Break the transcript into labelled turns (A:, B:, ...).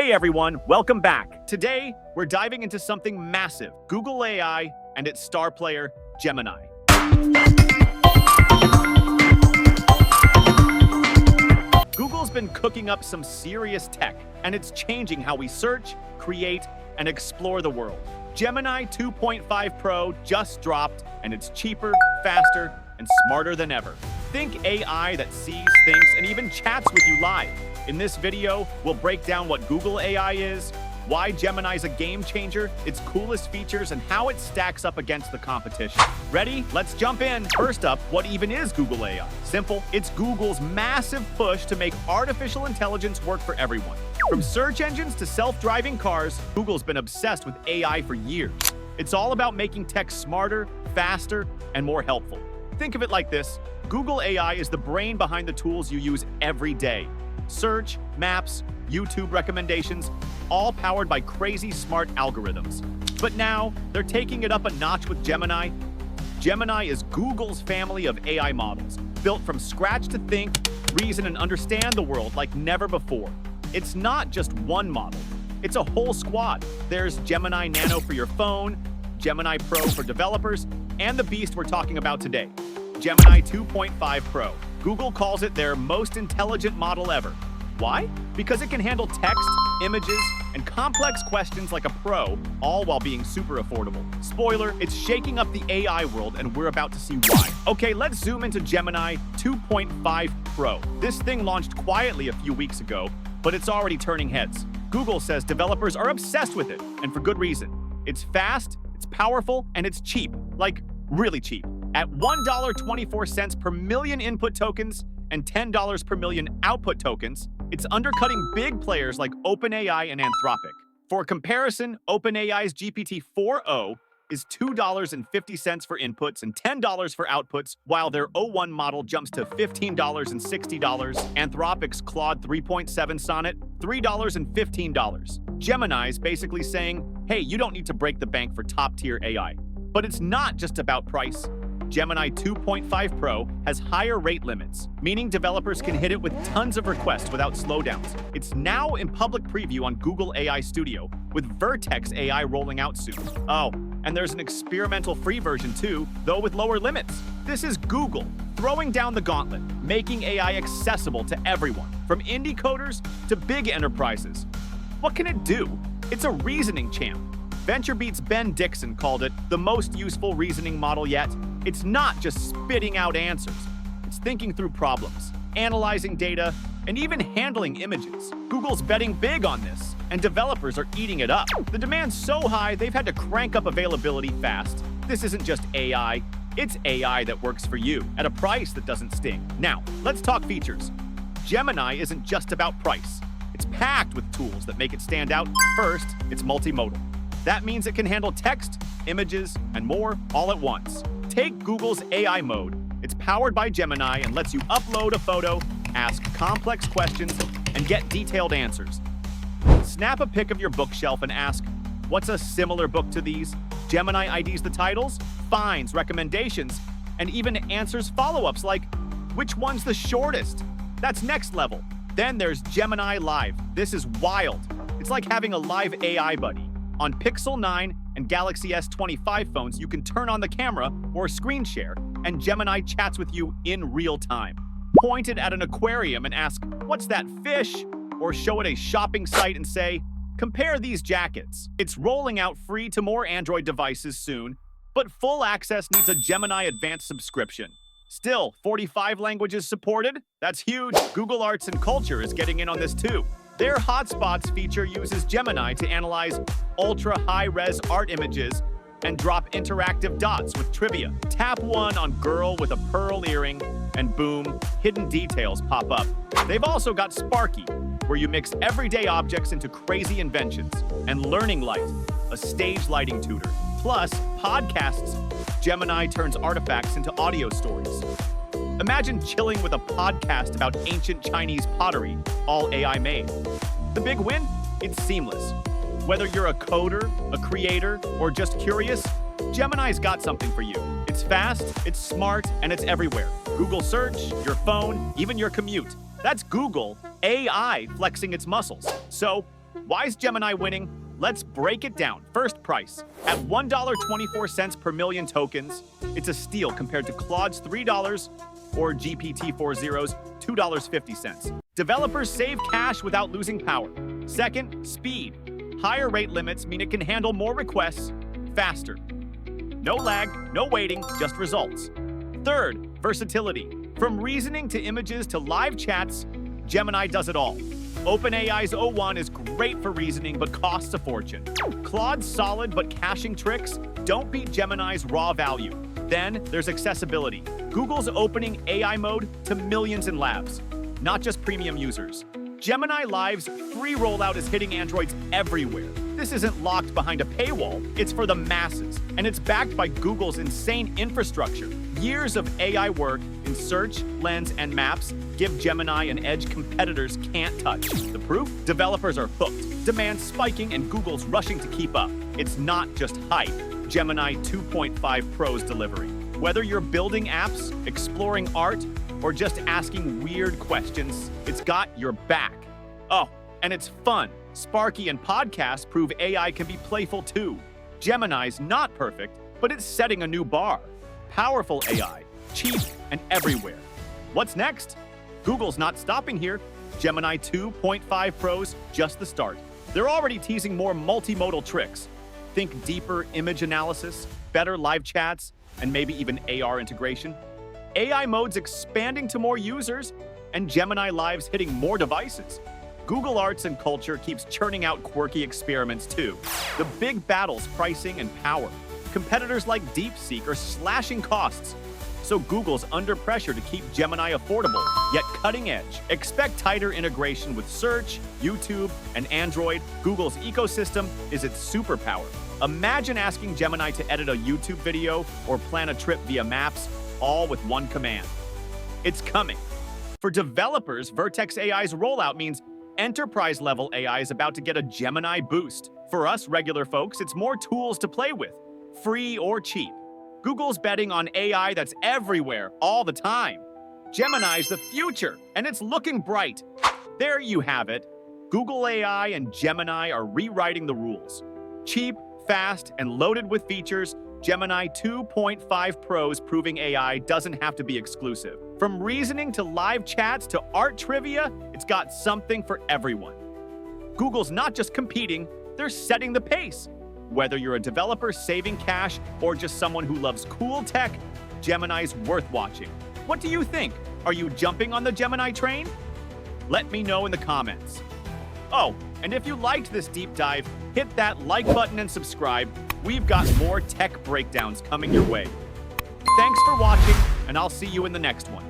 A: Hey everyone, welcome back. Today, we're diving into something massive, Google AI and its star player, Gemini. Google's been cooking up some serious tech, and it's changing how we search, create, and explore the world. Gemini 2.5 Pro just dropped, and it's cheaper, faster, and smarter than ever. Think AI that sees, thinks, and even chats with you live. In this video, we'll break down what Google AI is, why Gemini's a game changer, its coolest features, and how it stacks up against the competition. Ready? Let's jump in. First up, what even is Google AI? Simple. It's Google's massive push to make artificial intelligence work for everyone. From search engines to self-driving cars, Google's been obsessed with AI for years. It's all about making tech smarter, faster, and more helpful. Think of it like this. Google AI is the brain behind the tools you use every day. Search, maps, YouTube recommendations, all powered by crazy smart algorithms. But now, they're taking it up a notch with Gemini. Gemini is Google's family of AI models, built from scratch to think, reason, and understand the world like never before. It's not just one model, it's a whole squad. There's Gemini Nano for your phone, Gemini Pro for developers, and the beast we're talking about today, Gemini 2.5 Pro. Google calls it their most intelligent model ever. Why? Because it can handle text, images, and complex questions like a pro, all while being super affordable. Spoiler, it's shaking up the AI world, and we're about to see why. Okay, let's zoom into Gemini 2.5 Pro. This thing launched quietly a few weeks ago, but it's already turning heads. Google says developers are obsessed with it, and for good reason. It's fast, it's powerful, and it's cheap. Like, really cheap. At $1.24 per million input tokens and $10 per million output tokens, it's undercutting big players like OpenAI and Anthropic. For comparison, OpenAI's GPT-4o is $2.50 for inputs and $10 for outputs, while their o1 model jumps to $15 and $60. Anthropic's Claude 3.7 Sonnet, $3.15. Gemini's basically saying, hey, you don't need to break the bank for top-tier AI. But it's not just about price. Gemini 2.5 Pro has higher rate limits, meaning developers can hit it with tons of requests without slowdowns. It's now in public preview on Google AI Studio, with Vertex AI rolling out soon. Oh, and there's an experimental free version too, though with lower limits. This is Google throwing down the gauntlet, making AI accessible to everyone, from indie coders to big enterprises. What can it do? It's a reasoning champ. VentureBeat's Ben Dixon called it the most useful reasoning model yet. It's not just spitting out answers. It's thinking through problems, analyzing data, and even handling images. Google's betting big on this, and developers are eating it up. The demand's so high, they've had to crank up availability fast. This isn't just AI, it's AI that works for you at a price that doesn't sting. Now, let's talk features. Gemini isn't just about price. It's packed with tools that make it stand out. First, it's multimodal. That means it can handle text, images, and more all at once. Take Google's AI mode. It's powered by Gemini and lets you upload a photo, ask complex questions, and get detailed answers. Snap a pic of your bookshelf and ask, what's a similar book to these? Gemini IDs the titles, finds recommendations, and even answers follow-ups like, which one's the shortest? That's next level. Then there's Gemini Live. This is wild. It's like having a live AI buddy. On Pixel 9 and Galaxy S25 phones, you can turn on the camera or screen share, and Gemini chats with you in real time. Point it at an aquarium and ask, what's that fish? Or show it a shopping site and say, compare these jackets. It's rolling out free to more Android devices soon, but full access needs a Gemini Advanced subscription. Still, 45 languages supported? That's huge. Google Arts and Culture is getting in on this too. Their Hotspots feature uses Gemini to analyze ultra-high-res art images and drop interactive dots with trivia. Tap one on girl with a pearl earring, and boom, hidden details pop up. They've also got Sparky, where you mix everyday objects into crazy inventions, and Learning Light, a stage lighting tutor. Plus, podcasts. Gemini turns artifacts into audio stories. Imagine chilling with a podcast about ancient Chinese pottery, all AI made. The big win? It's seamless. Whether you're a coder, a creator, or just curious, Gemini's got something for you. It's fast, it's smart, and it's everywhere. Google Search, your phone, even your commute. That's Google AI flexing its muscles. So, Why is Gemini winning? Let's break it down. First, price. At $1.24 per million tokens, it's a steal compared to Claude's $3 or GPT-4's $2.50. Developers save cash without losing power. Second, speed. Higher rate limits mean it can handle more requests faster. No lag, no waiting, just results. Third, versatility. From reasoning to images to live chats, Gemini does it all. OpenAI's o1 is great for reasoning but costs a fortune. Claude's solid but caching tricks don't beat Gemini's raw value. Then there's accessibility. Google's opening AI mode to millions in labs, not just premium users. Gemini Live's free rollout is hitting Androids everywhere. This isn't locked behind a paywall, it's for the masses, and it's backed by Google's insane infrastructure. Years of AI work in search, lens, and maps give Gemini an edge competitors can't touch. The proof? Developers are hooked, demand spiking, and Google's rushing to keep up. It's not just hype. Gemini 2.5 Pro's delivering. Whether you're building apps, exploring art, or just asking weird questions, it's got your back. Oh, and it's fun. Sparky and podcasts prove AI can be playful too. Gemini's not perfect, but it's setting a new bar. Powerful AI, cheap, and everywhere. What's next? Google's not stopping here. Gemini 2.5 Pro's just the start. They're already teasing more multimodal tricks. Think deeper image analysis, better live chats, and maybe even AR integration. AI mode's expanding to more users, and Gemini Live's hitting more devices. Google Arts and Culture keeps churning out quirky experiments too. The big battle's pricing and power. Competitors like DeepSeek are slashing costs, so Google's under pressure to keep Gemini affordable, yet cutting edge. Expect tighter integration with Search, YouTube, and Android. Google's ecosystem is its superpower. Imagine asking Gemini to edit a YouTube video or plan a trip via Maps, all with one command. It's coming. For developers, Vertex AI's rollout means enterprise-level AI is about to get a Gemini boost. For us regular folks, it's more tools to play with, free or cheap. Google's betting on AI that's everywhere, all the time. Gemini's the future, and it's looking bright. There you have it. Google AI and Gemini are rewriting the rules. Cheap, fast, and loaded with features, Gemini 2.5 Pro's proving AI doesn't have to be exclusive. From reasoning to live chats to art trivia, it's got something for everyone. Google's not just competing, they're setting the pace. Whether you're a developer saving cash or just someone who loves cool tech, Gemini's worth watching. What do you think? Are you jumping on the Gemini train? Let me know in the comments. Oh, and if you liked this deep dive, hit that like button and subscribe. We've got more tech breakdowns coming your way. Thanks for watching, and I'll see you in the next one.